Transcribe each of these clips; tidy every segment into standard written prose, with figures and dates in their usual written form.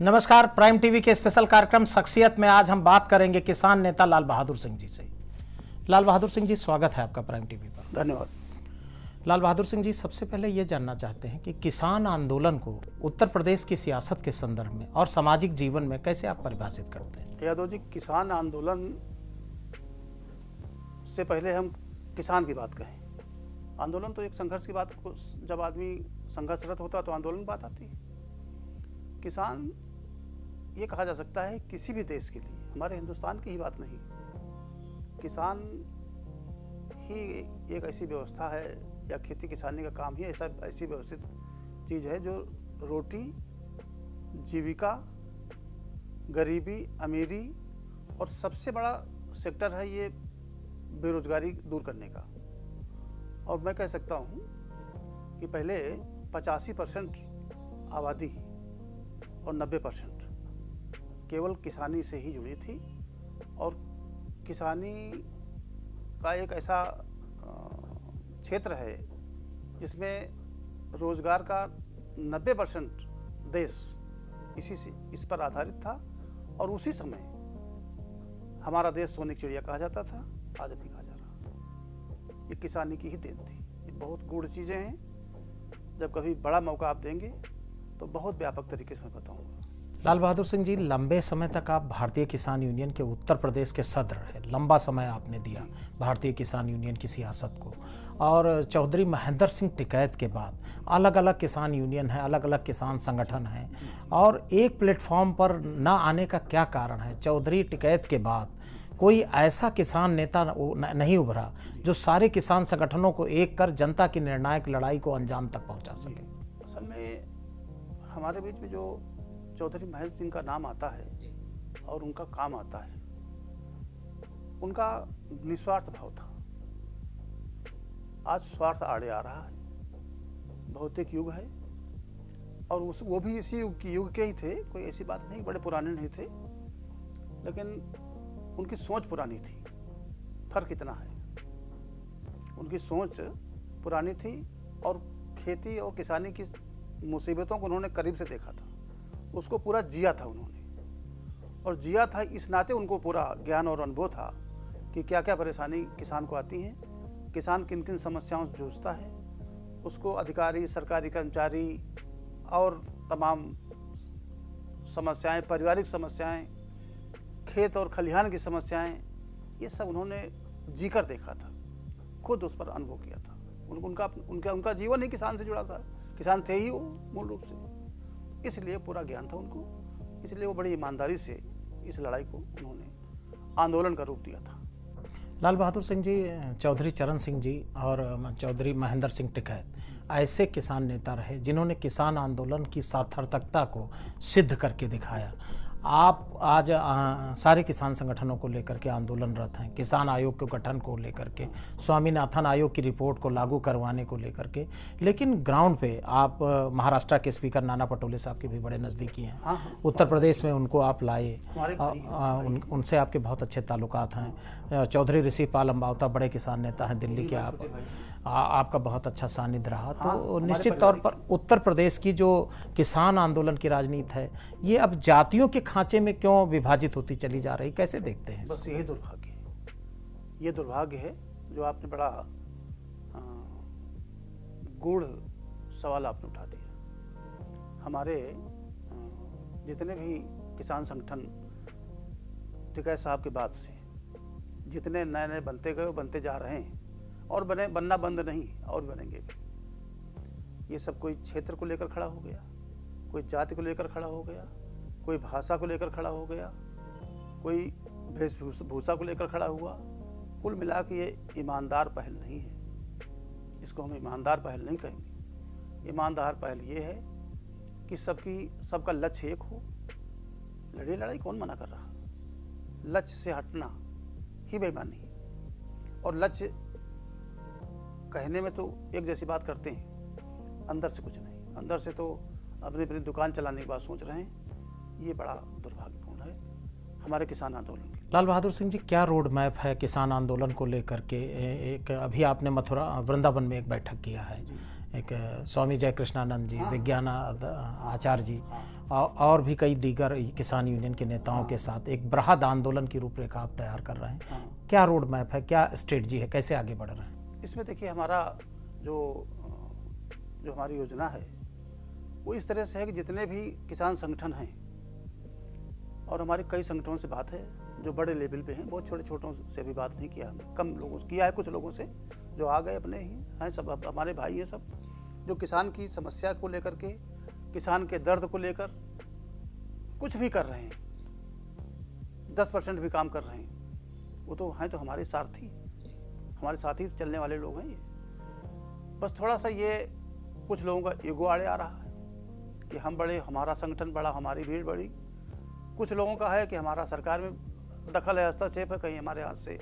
नमस्कार। Prime TV के special कार्यक्रम शख्सियत में आज हम बात करेंगे किसान नेता लाल बहादुर सिंह जी से। लाल बहादुर सिंह जी, स्वागत है आपका प्राइम टीवी पर। धन्यवाद। लाल बहादुर सिंह जी, सबसे पहले ये जानना चाहते हैं कि किसान आंदोलन को उत्तर प्रदेश की सियासत के संदर्भ में और सामाजिक जीवन में कैसे आप परिभाषित करते हैं? यादव जी, किसान आंदोलन से पहले हम किसान की बात कहें। आंदोलन तो एक संघर्ष की बात, जब आदमी संघर्षरत होता है तो आंदोलन की बात आती है। किसान ये कहा जा सकता है किसी भी देश के लिए, हमारे हिंदुस्तान की ही बात नहीं, किसान ही एक ऐसी व्यवस्था है या खेती किसानी का काम ही ऐसी व्यवस्थित चीज़ है जो रोटी, जीविका, गरीबी, अमीरी और सबसे बड़ा सेक्टर है ये बेरोजगारी दूर करने का। और मैं कह सकता हूँ कि पहले 85% आबादी और 90% केवल किसानी से ही जुड़ी थी। और किसानी का एक ऐसा क्षेत्र है जिसमें रोजगार का 90% देश इस पर आधारित था। और उसी समय हमारा देश सोने की चिड़िया कहा जाता था, आज नहीं कहा जा रहा। ये किसानी की ही देन थी। ये बहुत गूढ़ चीज़ें हैं, जब कभी बड़ा मौका आप देंगे तो बहुत व्यापक तरीके से मैं बताऊंगा। लाल बहादुर सिंह जी, लंबे समय तक आप भारतीय किसान यूनियन के उत्तर प्रदेश के सदर रहे, लंबा समय आपने दिया भारतीय किसान यूनियन की सियासत को। और चौधरी महेंद्र सिंह टिकैत के बाद अलग अलग किसान यूनियन है, अलग अलग किसान संगठन हैं, और एक प्लेटफॉर्म पर न आने का क्या कारण है? चौधरी टिकैत के बाद कोई ऐसा किसान नेता नहीं उभरा जो सारे किसान संगठनों को एक कर जनता की निर्णायक लड़ाई को अंजाम तक पहुंचा सके। असल में हमारे बीच में जो चौधरी महेंद्र सिंह का नाम आता है और उनका काम आता है, उनका निस्वार्थ भाव था। आज स्वार्थ आड़े आ रहा है, भौतिक युग है, और वो भी इसी युग के ही थे, कोई ऐसी बात नहीं, बड़े पुराने नहीं थे, लेकिन उनकी सोच पुरानी थी। फर्क इतना है, उनकी सोच पुरानी थी और खेती और किसानी की मुसीबतों को उन्होंने करीब से देखा था, उसको पूरा जिया था उन्होंने। और जिया था इस नाते उनको पूरा ज्ञान और अनुभव था कि क्या क्या परेशानी किसान को आती हैं, किसान किन किन समस्याओं से जूझता है, उसको अधिकारी, सरकारी कर्मचारी और तमाम समस्याएं, पारिवारिक समस्याएं, खेत और खलिहान की समस्याएं, ये सब उन्होंने जीकर देखा था, खुद उस पर अनुभव किया था। उनका जीवन ही किसान से जुड़ा था, किसान थे ही वो मूल रूप से, इसलिए पूरा ज्ञान था उनको। इसलिए वो बड़ी ईमानदारी से इस लड़ाई को उन्होंने आंदोलन का रूप दिया था। लाल बहादुर सिंह जी, चौधरी चरण सिंह जी और चौधरी महेंद्र सिंह टिकैत ऐसे किसान नेता रहे जिन्होंने किसान आंदोलन की सार्थकता को सिद्ध करके दिखाया। आप आज सारे किसान संगठनों को लेकर के आंदोलनरत हैं, किसान आयोग के गठन को लेकर के, स्वामीनाथन आयोग की रिपोर्ट को लागू करवाने को लेकर के, लेकिन ग्राउंड पे आप महाराष्ट्र के स्पीकर नाना पटोले साहब के भी बड़े नज़दीकी हैं। हाँ, उत्तर प्रदेश में उनको आप लाए, उनसे आपके बहुत अच्छे ताल्लुकात हैं। चौधरी ऋषि पाल अम्बावता बड़े किसान नेता हैं दिल्ली के, आपका बहुत अच्छा सानिध्य रहा। तो निश्चित तौर पर उत्तर प्रदेश की जो किसान आंदोलन की राजनीति है, ये अब जातियों के खांचे में क्यों विभाजित होती चली जा रही, कैसे देखते हैं? बस यही दुर्भाग्य है, ये दुर्भाग्य है जो आपने बड़ा गूढ़ सवाल आपने उठा दिया। हमारे जितने भी किसान संगठन टिकैत साहब के बाद से जितने नए नए बनते गए, बनते जा रहे हैं, और बनना बंद नहीं, और बनेंगे भी। ये सब कोई क्षेत्र को लेकर खड़ा हो गया, कोई जाति को लेकर खड़ा हो गया, कोई भाषा को लेकर खड़ा हो गया, कोई वेशभूषा को लेकर खड़ा हुआ। कुल मिला के ये ईमानदार पहल नहीं है, इसको हम ईमानदार पहल नहीं कहेंगे। ईमानदार पहल ये है कि सबका लक्ष्य एक हो। लड़ाई कौन मना कर रहा? लक्ष्य से हटना ही बेईमानी है। और लक्ष्य कहने में तो एक जैसी बात करते हैं, अंदर से कुछ नहीं, अंदर से तो अपनी अपनी दुकान चलाने की बात सोच रहे हैं। ये बड़ा दुर्भाग्यपूर्ण है हमारे किसान आंदोलन। लाल बहादुर सिंह जी, क्या रोड मैप है किसान आंदोलन को लेकर के? एक अभी आपने मथुरा वृंदावन में एक बैठक किया है, एक स्वामी जय कृष्णानंद जी, हाँ। विज्ञानानंद आचार्य जी हाँ। और भी कई दीगर किसान यूनियन के नेताओं के साथ एक बृहद आंदोलन की रूपरेखा आप तैयार कर रहे हैं। हाँ। क्या रोड मैप है, क्या स्ट्रेटजी है, कैसे आगे बढ़ रहे हैं? इसमें देखिए हमारा जो जो हमारी योजना है वो इस तरह से है कि जितने भी किसान संगठन हैं, और हमारे कई संगठनों से बात है जो बड़े लेवल पे हैं, बहुत छोटे छोटों से भी बात नहीं किया हमने, कम लोगों से किया है, कुछ लोगों से जो आ गए अपने ही हैं, सब हमारे भाई हैं सब, जो किसान की समस्या को लेकर के, किसान के दर्द को लेकर कुछ भी कर रहे हैं, 10% भी काम कर रहे हैं, वो तो हैं तो हमारे सारथी, हमारे साथ ही चलने वाले लोग हैं ये। बस थोड़ा सा ये कुछ लोगों का ईगो आड़े आ रहा है कि हम बड़े, हमारा संगठन बड़ा, हमारी भीड़ बड़ी। कुछ लोगों का है कि हमारा सरकार में दखल है, हस्तक्षेप है, कहीं हमारे हाथ से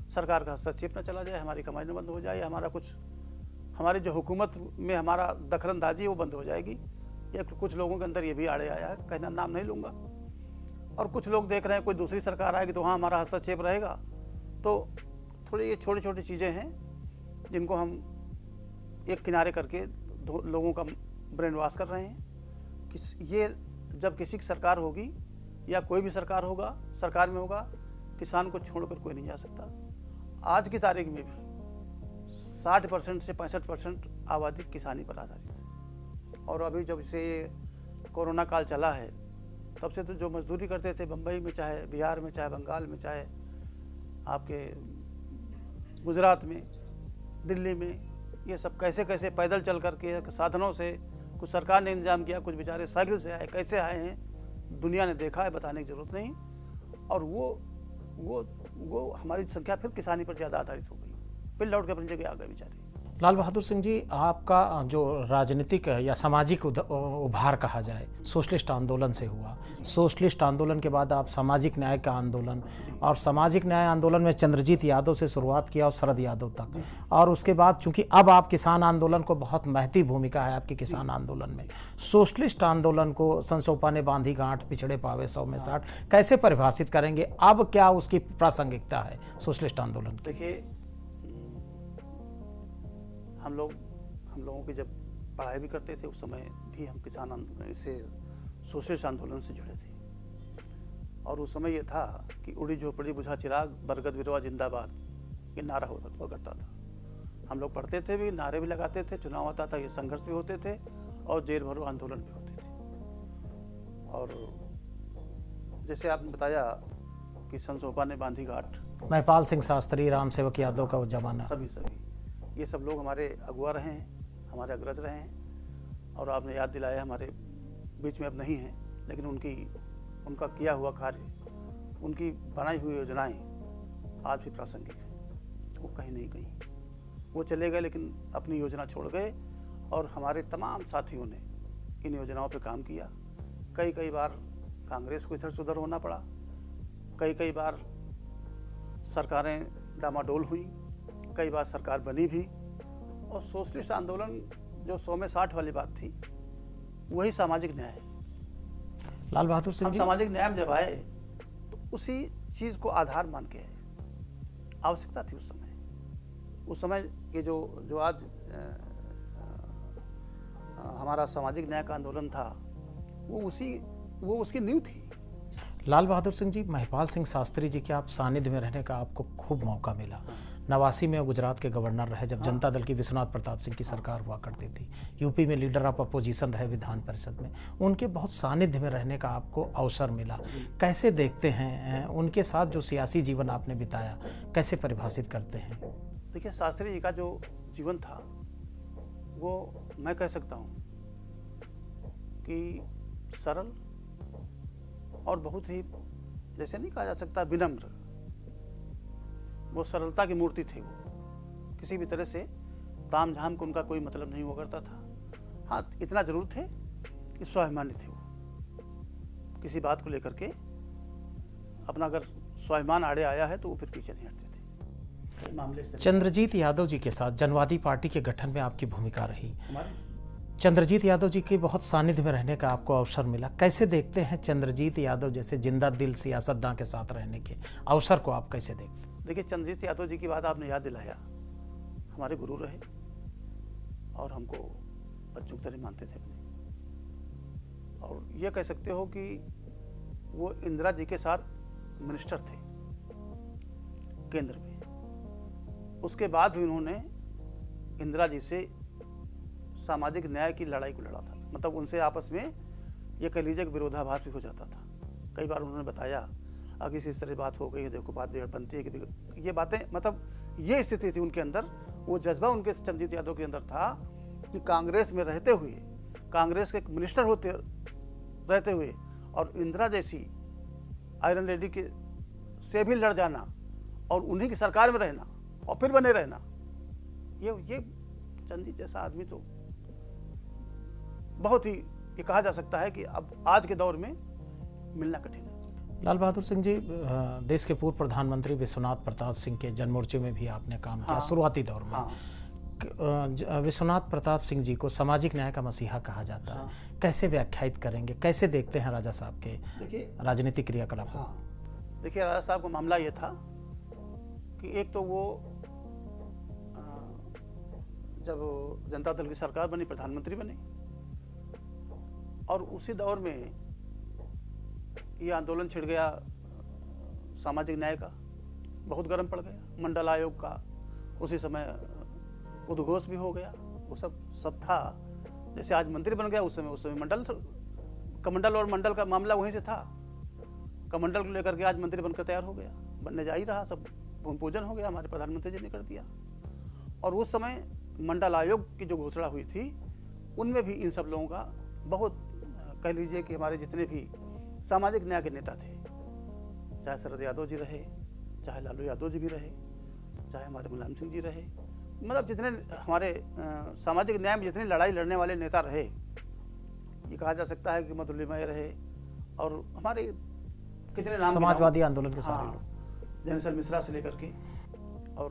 सरकार का हस्तक्षेप न चला जाए, हमारी कमाई न बंद हो जाए, हमारा कुछ, हमारी जो हुकूमत में हमारा दखलंदाजी है वो बंद हो जाएगी। एक कुछ लोगों के अंदर ये भी आड़े आया है, कहना नाम नहीं लूँगा। और कुछ लोग देख रहे हैं कोई दूसरी सरकार आएगी तो हाँ हमारा हस्तक्षेप रहेगा। तो थोड़ी ये छोटी छोटी चीज़ें हैं जिनको हम एक किनारे करके लोगों का ब्रेन वॉश कर रहे हैं कि ये जब किसी की सरकार होगी या कोई भी सरकार होगा, सरकार में होगा, किसान को छोड़कर कोई नहीं जा सकता। आज की तारीख में भी 60% से 65% आबादी किसानी पर आधारित है। और अभी जब से कोरोना काल चला है तब से तो जो मजदूरी करते थे बम्बई में, चाहे बिहार में, चाहे बंगाल में, चाहे आपके गुजरात में, दिल्ली में, ये सब कैसे कैसे पैदल चल करके साधनों से, कुछ सरकार ने इंतजाम किया, कुछ बेचारे साइकिल से आए, कैसे आए हैं दुनिया ने देखा है, बताने की जरूरत नहीं। और वो हमारी संख्या फिर किसानी पर ज़्यादा आधारित हो गई, फिर लौट के अपनी जगह आ गए बेचारे। लाल बहादुर सिंह जी, आपका जो राजनीतिक या सामाजिक उभार कहा जाए सोशलिस्ट आंदोलन से हुआ, सोशलिस्ट आंदोलन के बाद आप सामाजिक न्याय का आंदोलन, और सामाजिक न्याय आंदोलन में चंद्रजीत यादव से शुरुआत किया और शरद यादव तक, और उसके बाद चूंकि अब आप किसान आंदोलन को, बहुत महती भूमिका है आपकी किसान आंदोलन में, सोशलिस्ट आंदोलन को संसोपा ने बांधी गांठ पिछड़े पावे 100 में 60 कैसे परिभाषित करेंगे? अब क्या उसकी प्रासंगिकता है सोशलिस्ट आंदोलन की? देखिए हम लोगों की जब पढ़ाई भी करते थे उस समय भी हम किसान आंदोलन, इससे सोशलिस्ट आंदोलन से जुड़े थे। और उस समय ये था कि उड़ी झोपड़ी बुझा चिराग, बरगद बिरवा जिंदाबाद, ये नारा हुआ करता था। हम लोग पढ़ते थे भी, नारे भी लगाते थे, चुनाव आता था, ये संघर्ष भी होते थे और जेल भरो आंदोलन भी होते थे। और जैसे आपने बताया कि संसोपा ने बांधी गांठ, महिपाल सिंह शास्त्री, राम सेवक यादव का वो जमाना, सभी ये सब लोग हमारे अगुआ रहे हैं, हमारे अग्रज रहे हैं। और आपने याद दिलाया, हमारे बीच में अब नहीं हैं, लेकिन उनका किया हुआ कार्य, उनकी बनाई हुई योजनाएं आज भी प्रासंगिक हैं। वो कहीं नहीं गई, वो चले गए लेकिन अपनी योजना छोड़ गए। और हमारे तमाम साथियों ने इन योजनाओं पे काम किया। कई बार कांग्रेस को इधर से उधर होना पड़ा, कई बार सरकारें डामाडोल हुई, कई बार सरकार बनी भी। और सोशलिस्ट आंदोलन जो 100 में 60 वाली बात थी, वही सामाजिक न्याय है। लाल बहादुर सिंह हम जी, सामाजिक न्याय में जब आए तो उसी चीज को आधार मान के आए, आवश्यकता थी उस समय ये जो आज हमारा सामाजिक न्याय का आंदोलन था, वो उसकी नींव थी। लाल बहादुर सिंह जी, महिपाल सिंह शास्त्री जी के आप सानिध्य में रहने का आपको खूब मौका मिला। 89 में गुजरात के गवर्नर रहे जब जनता दल की विश्वनाथ प्रताप सिंह की सरकार हुआ करती थी। यूपी में लीडर ऑफ अपोजिशन रहे विधान परिषद में, उनके बहुत सानिध्य में रहने का आपको अवसर मिला। कैसे देखते हैं उनके साथ जो सियासी जीवन आपने बिताया, कैसे परिभाषित करते हैं? देखिए, शास्त्री जी का जो जीवन था वो मैं कह सकता हूँ कि सरल और बहुत ही, जैसे नहीं कहा जा सकता, विनम्र, वो सरलता की मूर्ति थे। वो किसी भी तरह से ताम झाम को उनका कोई मतलब नहीं हुआ करता था। हाँ, इतना जरूर थे कि स्वाभिमानी थे। वो किसी बात को लेकर के अपना अगर स्वाभिमान आड़े आया है तो वो फिर पीछे नहीं हटते थे। मामले चंद्रजीत यादव जी के साथ जनवादी पार्टी के गठन में आपकी भूमिका रही। चंद्रजीत यादव जी के बहुत सानिध्य में रहने का आपको अवसर मिला। कैसे देखते हैं चंद्रजीत यादव जैसे जिंदा दिल सियासतदान के साथ रहने के अवसर को, आप कैसे देखते हैं? देखिए, चंद्रजीत यादव जी की बात आपने याद दिलाया, हमारे गुरु रहे और हमको बच्चों की तरह मानते थे अपने। और ये कह सकते हो कि वो इंदिरा जी के साथ मिनिस्टर थे केंद्र में। उसके बाद भी उन्होंने इंदिरा जी से सामाजिक न्याय की लड़ाई को लड़ा था। मतलब उनसे आपस में ये कह लीजिए कि विरोधाभास भी हो जाता था। कई बार उन्होंने बताया अगर इस तरह बात हो गई है, देखो बात बनती है कि ये बातें, मतलब ये स्थिति थी उनके अंदर। वो जज्बा उनके चंद्रजीत यादव के अंदर था कि कांग्रेस में रहते हुए, कांग्रेस के एक मिनिस्टर रहते हुए और इंदिरा जैसी आयरन लेडी के से भी लड़ जाना और उन्हीं की सरकार में रहना और फिर बने रहना, ये चंद्रजीत जैसा आदमी तो बहुत ही, ये कहा जा सकता है कि अब आज के दौर में मिलना कठिन है। लाल बहादुर सिंह जी, देश के पूर्व प्रधानमंत्री विश्वनाथ प्रताप सिंह के जनमोर्चे में भी आपने काम किया शुरुआती दौर में। विश्वनाथ प्रताप सिंह जी को सामाजिक न्याय का मसीहा कहा जाता है। कैसे व्याख्यायित करेंगे, कैसे देखते हैं राजा साहब के राजनीतिक क्रियाकलाप? देखिए, राजा साहब का मामला ये था कि एक तो वो जब जनता दल की सरकार बनी, प्रधानमंत्री बने, और उसी दौर में ये आंदोलन छिड़ गया सामाजिक न्याय का, बहुत गर्म पड़ गया। मंडल आयोग का उसी समय उद्घोष भी हो गया। वो सब था। जैसे आज मंत्री बन गया, उस समय कमंडल और मंडल का मामला वहीं से था। कमंडल को लेकर के आज मंत्री बनकर तैयार हो गया, बनने जा ही रहा, सब भूमि पूजन हो गया, हमारे प्रधानमंत्री जी ने कर दिया। और उस समय मंडल आयोग की जो घोषणा हुई थी, उनमें भी इन सब लोगों का बहुत, कह लीजिए कि हमारे जितने भी सामाजिक न्याय के नेता थे, चाहे शरद यादव जी रहे, चाहे लालू यादव जी भी रहे, चाहे हमारे मुलायम सिंह जी रहे, मतलब जितने हमारे सामाजिक न्याय में जितने लड़ाई लड़ने वाले नेता रहे, ये कहा जा सकता है कि मधुलिमय रहे, और हमारे कितने नाम, समाजवादी आंदोलन के सारे लोग, जनेश्वर मिश्रा से लेकर के, और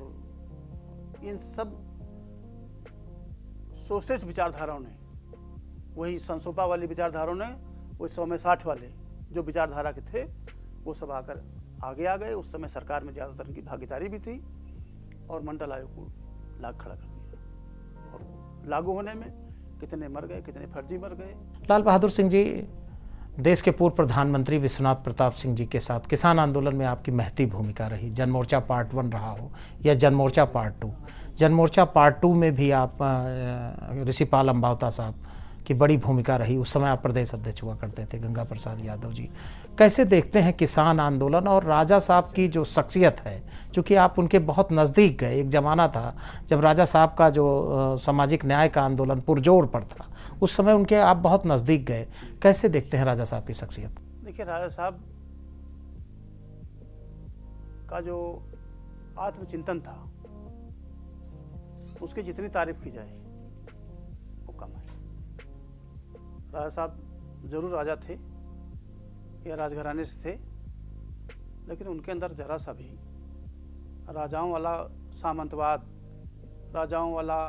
इन सब सोशलिस्ट विचारधाराओं ने, वही संसोपा वाली विचारधाराओं ने, वही 100 में 60 वाले जो विचारधारा के थे, वो सब आकर आगे आ गए। उस समय सरकार में ज़्यादातर उनकी भागीदारी भी थी, और मंडल आयोग को लाग खड़ा कर दिया, और लागू होने में कितने मर गए, कितने फर्जी मर गए। लाल बहादुर सिंह जी, देश के पूर्व प्रधानमंत्री विश्वनाथ प्रताप सिंह जी के साथ किसान आंदोलन में आपकी महती भूमिका रही। जनमोर्चा पार्ट 1 रहा हो या जनमोर्चा पार्ट 2। जनमोर्चा पार्ट 2 में भी आप ऋषिपाल अम्बावता साहब की बड़ी भूमिका रही। उस समय आप प्रदेश अध्यक्ष हुआ करते थे, गंगा प्रसाद यादव जी। कैसे देखते हैं किसान आंदोलन और राजा साहब की जो शख्सियत है, चूँकि आप उनके बहुत नज़दीक गए। एक ज़माना था जब राजा साहब का जो सामाजिक न्याय का आंदोलन पुरजोर पर था, उस समय उनके आप बहुत नज़दीक गए। कैसे देखते हैं राजा साहब की शख्सियत? देखिए, राजा साहब का जो आत्मचिंतन था, उसकी जितनी तारीफ की जाए वो कम है। राजा साहब जरूर राजा थे या राजघराने से थे, लेकिन उनके अंदर जरा सा भी राजाओं वाला सामंतवाद, राजाओं वाला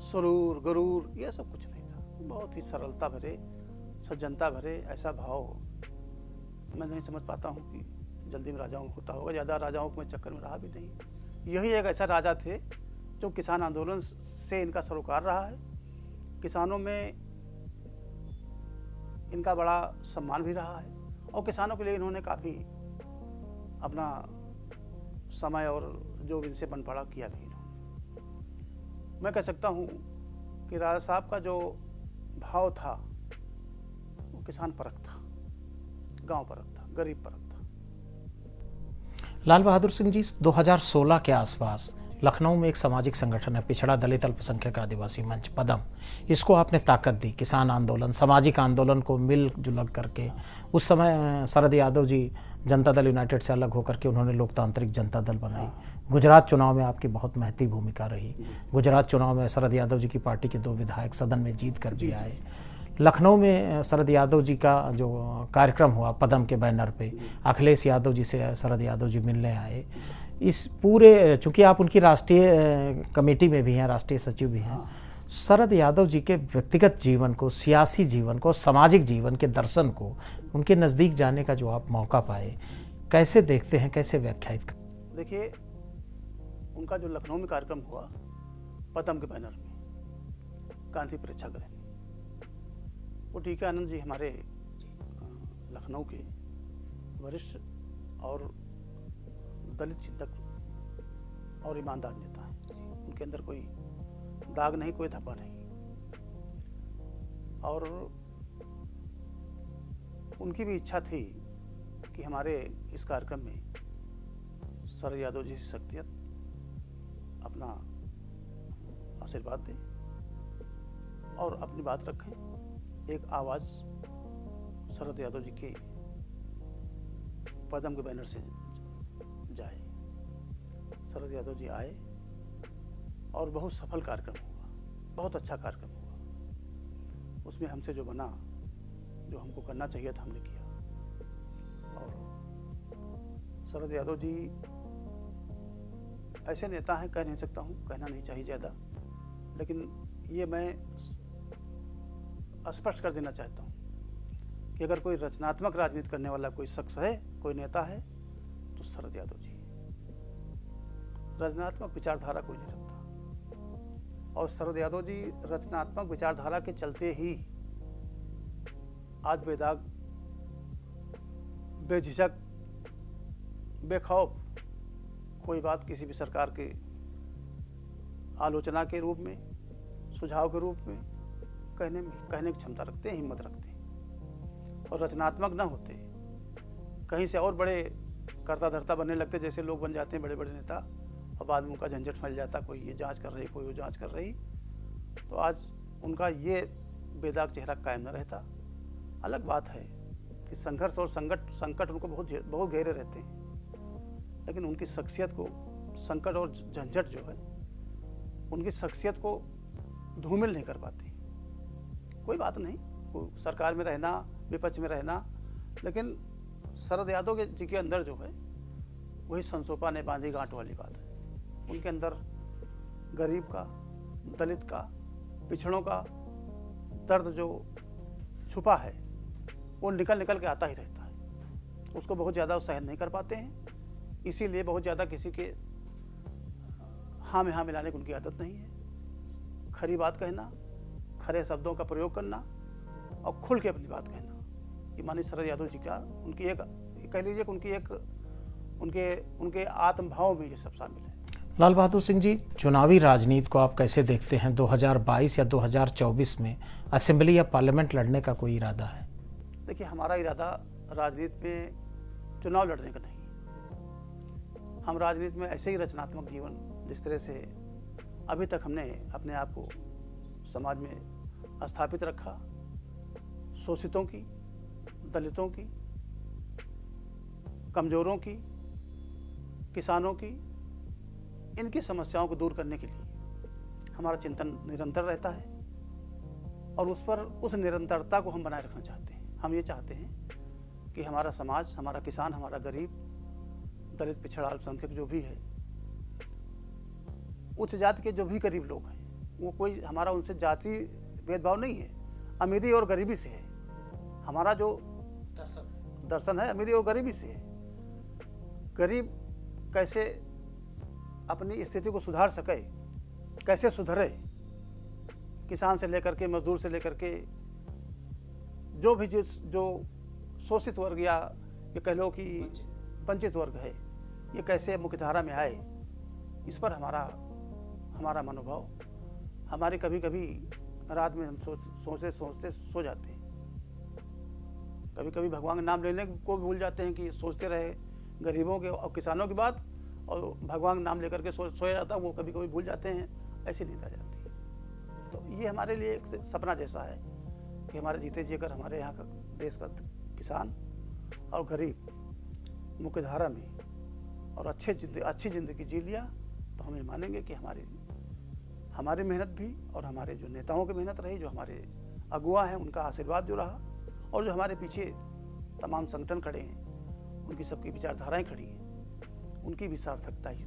सुरूर गरूर, यह सब कुछ नहीं था। बहुत ही सरलता भरे, सज्जनता भरे ऐसा भाव मैं नहीं समझ पाता हूँ कि जल्दी में राजाओं में होता होगा। ज़्यादा राजाओं के चक्कर में रहा भी नहीं। यही एक ऐसा राजा थे जो किसान आंदोलन से इनका सरोकार रहा है। किसानों में इनका बड़ा सम्मान भी रहा है, और किसानों के लिए इन्होंने काफ़ी अपना समय और जो इनसे बन पड़ा किया भी इन्होंने। मैं कह सकता हूँ कि राजा साहब का जो भाव था वो किसान परक था, गांव परक था, गरीब परक था। लाल बहादुर सिंह जी, 2016 के आसपास लखनऊ में एक सामाजिक संगठन है, पिछड़ा दलित अल्पसंख्यक आदिवासी मंच पदम। इसको आपने ताकत दी, किसान आंदोलन, सामाजिक आंदोलन को मिलजुल करके। उस समय शरद यादव जी जनता दल यूनाइटेड से अलग होकर के उन्होंने लोकतांत्रिक जनता दल बनाई। गुजरात चुनाव में आपकी बहुत महती भूमिका रही। गुजरात चुनाव में शरद यादव जी की पार्टी के 2 विधायक सदन में जीत कर भी आए। लखनऊ में शरद यादव जी का जो कार्यक्रम हुआ पदम के बैनर पे, अखिलेश यादव जी से शरद यादव जी मिलने आए। इस पूरे, चूँकि आप उनकी राष्ट्रीय कमेटी में भी हैं, राष्ट्रीय सचिव भी हैं, शरद यादव जी के व्यक्तिगत जीवन को, सियासी जीवन को, सामाजिक जीवन के दर्शन को, उनके नज़दीक जाने का जो आप मौका पाए, कैसे देखते हैं, कैसे व्याख्यायित करते हैं? देखिए, उनका जो लखनऊ में कार्यक्रम हुआ पदम के बैनर में, गांधी प्रेक्षागृह। वो टीके आनंद जी हमारे लखनऊ के वरिष्ठ और दलित चिंतक और ईमानदार नेता हैं। उनके अंदर कोई दाग नहीं, कोई धब्बा नहीं। और उनकी भी इच्छा थी कि हमारे इस कार्यक्रम में शरद यादव जी की शख्सियत अपना आशीर्वाद दें और अपनी बात रखें। एक आवाज़ शरद यादव जी के पदम के बैनर से जाए। शरद यादव जी आए और बहुत सफल कार्यक्रम हुआ, बहुत अच्छा कार्यक्रम हुआ। उसमें हमसे जो बना, जो हमको करना चाहिए था, हमने किया। और शरद यादव जी ऐसे नेता हैं, कह नहीं सकता हूँ, कहना नहीं चाहिए ज़्यादा, लेकिन ये मैं स्पष्ट कर देना चाहता हूँ कि अगर कोई रचनात्मक राजनीति करने वाला कोई शख्स है, कोई नेता है, तो शरद यादव जी। रचनात्मक विचारधारा कोई नहीं रखता, और शरद यादव जी रचनात्मक विचारधारा के चलते ही आज बेदाग, बेझिझक, बेखौफ कोई बात किसी भी सरकार के आलोचना के रूप में, सुझाव के रूप में कहने की क्षमता रखते हैं, हिम्मत रखते हैं। और रचनात्मक ना होते, कहीं से और बड़े करता धरता बनने लगते, जैसे लोग बन जाते हैं बड़े बड़े नेता, और बाद में उनका झंझट फैल जाता, कोई ये जांच कर रही, कोई वो जांच कर रही, तो आज उनका ये बेदाग चेहरा कायम न रहता। अलग बात है कि संघर्ष और संकट उनको बहुत गहरे रहते हैं, लेकिन उनकी शख्सियत को संकट और झंझट जो है, उनकी शख्सियत को धूमिल नहीं कर पाती। कोई बात नहीं, सरकार में रहना, विपक्ष में रहना, लेकिन शरद यादव जी के अंदर जो है वही संसोपा ने बांधी गांठ वाली बात है। उनके अंदर गरीब का, दलित का, पिछड़ों का दर्द जो छुपा है वो निकल के आता ही रहता है। उसको बहुत ज़्यादा सहन नहीं कर पाते हैं, इसीलिए बहुत ज़्यादा किसी के हाँ में हाँ मिलाने की उनकी आदत नहीं है। खरी बात कहना, खरे शब्दों का प्रयोग करना और खुल के अपनी बात कहना, ये माननीय शरद यादव जी का, उनकी एक, कह लीजिए कि उनके आत्मभाव में ये सब शामिल है। लाल बहादुर सिंह जी, चुनावी राजनीति को आप कैसे देखते हैं? 2022 या 2024 में असेंबली या पार्लियामेंट लड़ने का कोई इरादा है? देखिए, हमारा इरादा राजनीति में चुनाव लड़ने का नहीं। हम राजनीति में ऐसे ही रचनात्मक जीवन, जिस तरह से अभी तक हमने अपने आप को समाज में स्थापित रखा, शोषितों की, दलितों की, कमजोरों की, किसानों की, इनकी समस्याओं को दूर करने के लिए हमारा चिंतन निरंतर रहता है, और उस निरंतरता को हम बनाए रखना चाहते हैं। हम ये चाहते हैं कि हमारा समाज, हमारा किसान, हमारा गरीब, दलित, पिछड़ा, अल्पसंख्यक जो भी है, उच्च जाति के जो भी गरीब लोग हैं, वो कोई हमारा उनसे जाति भेदभाव नहीं है, अमीरी और गरीबी से है। हमारा जो दर्शन है अमीरी और गरीबी से है। गरीब कैसे अपनी स्थिति को सुधार सके, कैसे सुधरे, किसान से लेकर के, मजदूर से लेकर के, जो भी जो शोषित वर्ग या ये कह लो कि वंचित वर्ग है, ये कैसे मुख्यधारा में आए, इस पर हमारा मनोभाव। हमारे कभी कभी रात में हम सोचते सो जाते हैं, कभी कभी भगवान का नाम लेने को भूल जाते हैं कि सोचते रहे गरीबों के और किसानों की बात, और भगवान नाम लेकर के सोया जाता, वो कभी कभी भूल जाते हैं, ऐसी नींद आ जाती है। तो ये हमारे लिए एक सपना जैसा है कि हमारे जीते जी अगर हमारे यहाँ का देश का किसान और गरीब मुख्यधारा में और अच्छी ज़िंदगी जी लिया, तो हम ये मानेंगे कि हमारी मेहनत भी और हमारे जो नेताओं की मेहनत रही, जो हमारे अगुआ हैं उनका आशीर्वाद जो रहा, और जो हमारे पीछे तमाम संगठन खड़े हैं, उनकी सबकी विचारधाराएं खड़ी हैं, उनकी भी सार्थकता ही।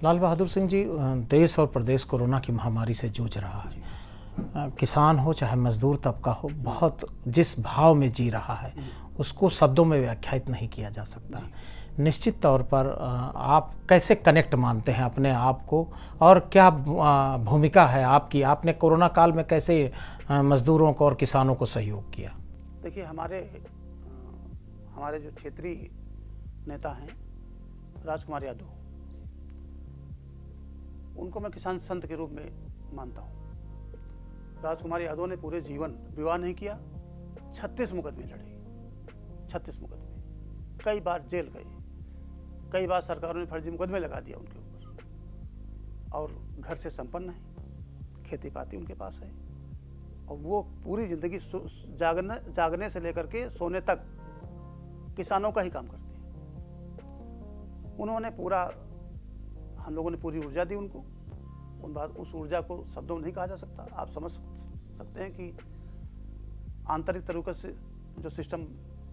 लाल बहादुर सिंह जी, देश और प्रदेश कोरोना की महामारी से जूझ रहा है। किसान हो चाहे मजदूर तबका हो, बहुत जिस भाव में जी रहा है उसको शब्दों में व्याख्यायित नहीं किया जा सकता। निश्चित तौर पर आप कैसे कनेक्ट मानते हैं अपने आप को, और क्या भूमिका है आपकी? आपने कोरोना काल में कैसे मजदूरों को और किसानों को सहयोग किया? देखिए, हमारे जो क्षेत्रीय नेता हैं राजकुमार यादव, उनको मैं किसान संत के रूप में मानता हूँ। राजकुमार यादव ने पूरे जीवन विवाह नहीं किया, 36 मुकदमे लड़े, 36 मुकदमे, कई बार जेल गए, कई बार सरकारों ने फर्जी मुकदमे लगा दिया उनके ऊपर, और घर से संपन्न है, खेती पाती उनके पास है, और वो पूरी जिंदगी जागने से लेकर के सोने तक किसानों का ही काम करते हैं। उन्होंने हम लोगों ने पूरी ऊर्जा दी उनको। उस ऊर्जा को शब्दों में नहीं कहा जा सकता। आप समझ सकते हैं कि आंतरिक तरीके से जो सिस्टम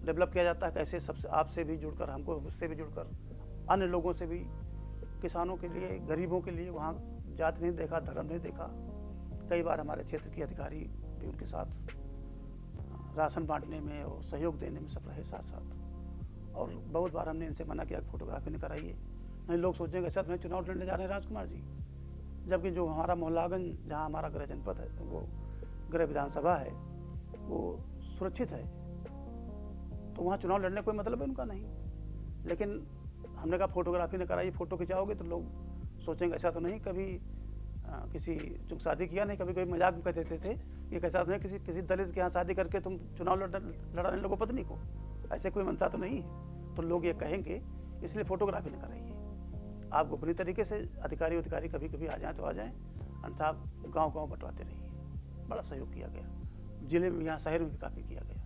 डेवलप किया जाता है, कैसे सबसे आपसे भी जुड़कर, हमको उससे भी जुड़कर, अन्य लोगों से भी, किसानों के लिए, गरीबों के लिए वहाँ जात नहीं देखा, धर्म नहीं देखा। कई बार हमारे क्षेत्र के अधिकारी भी उनके साथ राशन बांटने में और सहयोग देने में सब रहे साथ साथ। और बहुत बार हमने इनसे मना किया, फोटोग्राफी नहीं कराइए, नहीं लोग सोचेंगे ऐसा नहीं चुनाव लड़ने जा रहे हैं राजकुमार जी, जबकि जो हमारा मोहल्लागंज, जहाँ हमारा गृह जनपद है, वो गृह विधानसभा है, वो सुरक्षित है, तो वहाँ चुनाव लड़ने कोई मतलब है उनका नहीं। लेकिन हमने कहा फोटोग्राफी ने कराई, फोटो खिंचाओगे तो लोग सोचेंगे ऐसा तो नहीं कभी किसी चूंकि शादी किया नहीं, कभी कभी मजाक में कह देते थे ये कैसा नहीं किसी दलित के यहाँ शादी करके तुम चुनाव लड़ाने लगो पत्नी को, ऐसे कोई मंशा तो नहीं है, तो लोग ये कहेंगे, इसलिए फोटोग्राफी ने कराइए। आप गोपनीय तरीके से अधिकारी कभी कभी आ जाएं तो आ जाएं, अन्यथा गांव गांव बंटवाते रहिए। बड़ा सहयोग किया गया, जिले में, यहाँ शहर में भी काफ़ी किया गया,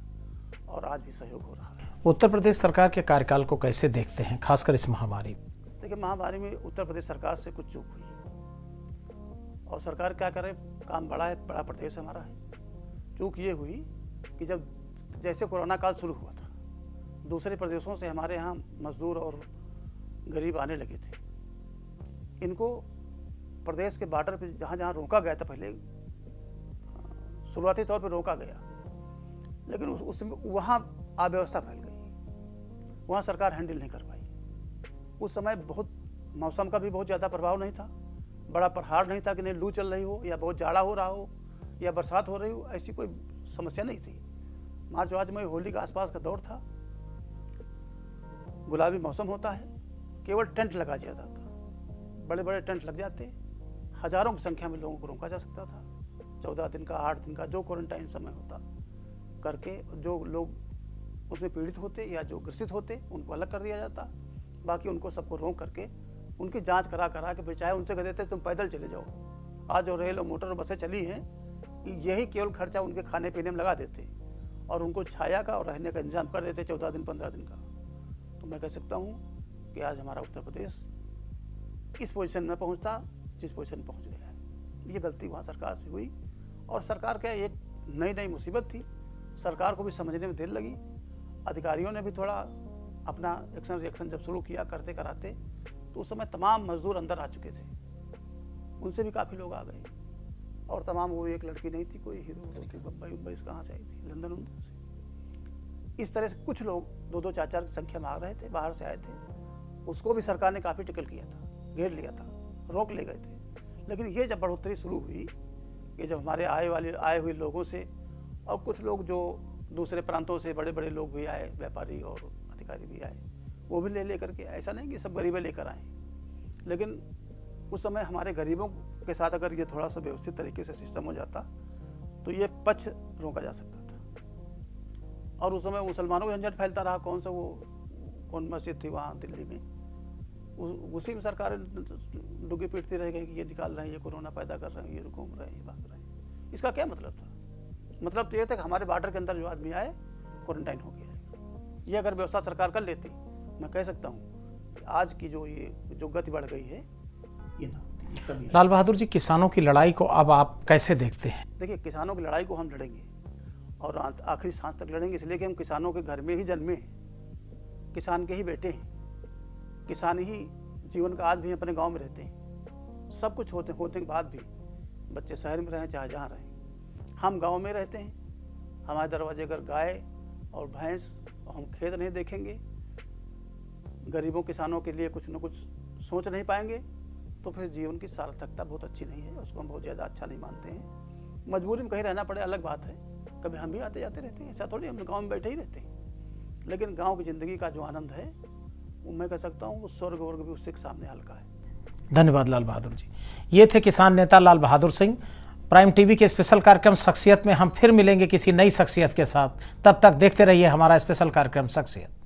और आज भी सहयोग हो रहा है। उत्तर प्रदेश सरकार के कार्यकाल को कैसे देखते हैं, खासकर इस महामारी? देखिए, महामारी में उत्तर प्रदेश सरकार से कुछ चूक हुई, और सरकार क्या करे, काम बड़ा है, बड़ा प्रदेश हमारा है। चूक ये हुई कि जैसे कोरोना काल शुरू हुआ था, दूसरे प्रदेशों से हमारे यहाँ मजदूर और गरीब आने लगे थे। इनको प्रदेश के बॉर्डर पे जहाँ जहाँ रोका गया था, पहले शुरुआती तौर पे रोका गया, लेकिन उसमें वहाँ अव्यवस्था फैल गई, वहाँ सरकार हैंडल नहीं कर पाई। उस समय बहुत मौसम का भी बहुत ज़्यादा प्रभाव नहीं था, बड़ा प्रहार नहीं था कि नहीं लू चल रही हो या बहुत जाड़ा हो रहा हो या बरसात हो रही हो, ऐसी कोई समस्या नहीं थी। मार्च वार्च में होली के आसपास का दौर था, गुलाबी मौसम होता है, केवल टेंट लगा दिया जाता, बड़े बड़े टेंट लग जाते, हजारों की संख्या में लोगों को रोका जा सकता था। 14 दिन का, 8 दिन का जो क्वारंटाइन समय होता करके, जो लोग उसमें पीड़ित होते या जो ग्रसित होते उनको अलग कर दिया जाता, बाकी उनको सबको रोक करके उनकी जांच करा के, चाहे उनसे कह देते तुम पैदल चले जाओ। आज जो रेल और मोटर और बसें चली हैं, यही केवल खर्चा उनके खाने पीने में लगा देते, और उनको छाया का और रहने का इंतजाम कर देते 14 दिन 15 दिन का। तो मैं कह सकता हूँ कि आज हमारा उत्तर प्रदेश इस पोजीशन में पहुँचता जिस पोजीशन में पहुँच गया है। ये गलती वहाँ सरकार से हुई, और सरकार क्या एक नई मुसीबत थी, सरकार को भी समझने में देर लगी। अधिकारियों ने भी थोड़ा अपना एक्शन रिएक्शन जब शुरू किया करते कराते, तो उस समय तमाम मजदूर अंदर आ चुके थे, उनसे भी काफ़ी लोग आ गए, और तमाम वो एक लड़की नहीं थी, कोई हीरो थी, मुंबई से कहाँ से आई थी, लंदन से। इस तरह से कुछ लोग 2-2 4-4 की संख्या में आ रहे थे, बाहर से आए थे, उसको भी सरकार ने काफ़ी टिकल किया था, घेर लिया था, रोक ले गए थे। लेकिन ये जब बढ़ोतरी शुरू हुई कि जब हमारे आए हुए लोगों से, और कुछ लोग जो दूसरे प्रांतों से बड़े बड़े लोग भी आए, व्यापारी और अधिकारी भी आए, वो भी ले करके, ऐसा नहीं कि सब गरीबें लेकर आए, लेकिन उस समय हमारे गरीबों के साथ अगर ये थोड़ा सा व्यवस्थित तरीके से सिस्टम हो जाता तो ये पक्ष रोका जा सकता था। और उस समय मुसलमानों का झंझट फैलता रहा, कौन मस्जिद थी वहाँ दिल्ली में, उसी में सरकार डुगी पीटती रह गई कि ये निकाल रहे हैं, ये कोरोना पैदा कर रहे हैं, ये घूम रहे हैं, ये भाग रहे हैं। इसका क्या मतलब था? मतलब तो ये था कि हमारे बॉर्डर के अंदर जो आदमी आए क्वारंटाइन हो गया। ये अगर व्यवस्था सरकार कर लेती, मैं कह सकता हूँ कि आज की जो गति बढ़ गई है, ये ना कभी। लाल बहादुर जी, किसानों की लड़ाई को अब आप कैसे देखते हैं? देखिए, किसानों की लड़ाई को हम लड़ेंगे, और आखिरी सांस तक लड़ेंगे, इसलिए कि हम किसानों के घर में ही जन्मे हैं, किसान के ही बेटे हैं, किसान ही जीवन का आज भी अपने गांव में रहते हैं। सब कुछ होते के बाद भी बच्चे शहर में रहें चाहे जहाँ रहें, हम गांव में रहते हैं। हमारे दरवाजे अगर गाय और भैंस और हम खेत नहीं देखेंगे गरीबों किसानों के लिए कुछ न कुछ सोच नहीं पाएंगे तो फिर जीवन की सार्थकता बहुत अच्छी नहीं है, उसको हम बहुत ज़्यादा अच्छा नहीं मानते हैं। मजबूरी में कहीं रहना पड़े अलग बात है, कभी हम भी आते जाते रहते हैं, ऐसा थोड़ी हम गाँव में बैठे ही रहते हैं। लेकिन गाँव की ज़िंदगी का जो आनंद है वो मैं कह सकता हूँ वो स्वर्ग वर्ग भी उससे सामने हल्का है। धन्यवाद लाल बहादुर जी। ये थे किसान नेता लाल बहादुर सिंह। प्राइम टीवी के स्पेशल कार्यक्रम शख्सियत में हम फिर मिलेंगे किसी नई शख्सियत के साथ। तब तक देखते रहिए हमारा स्पेशल कार्यक्रम शख्सियत।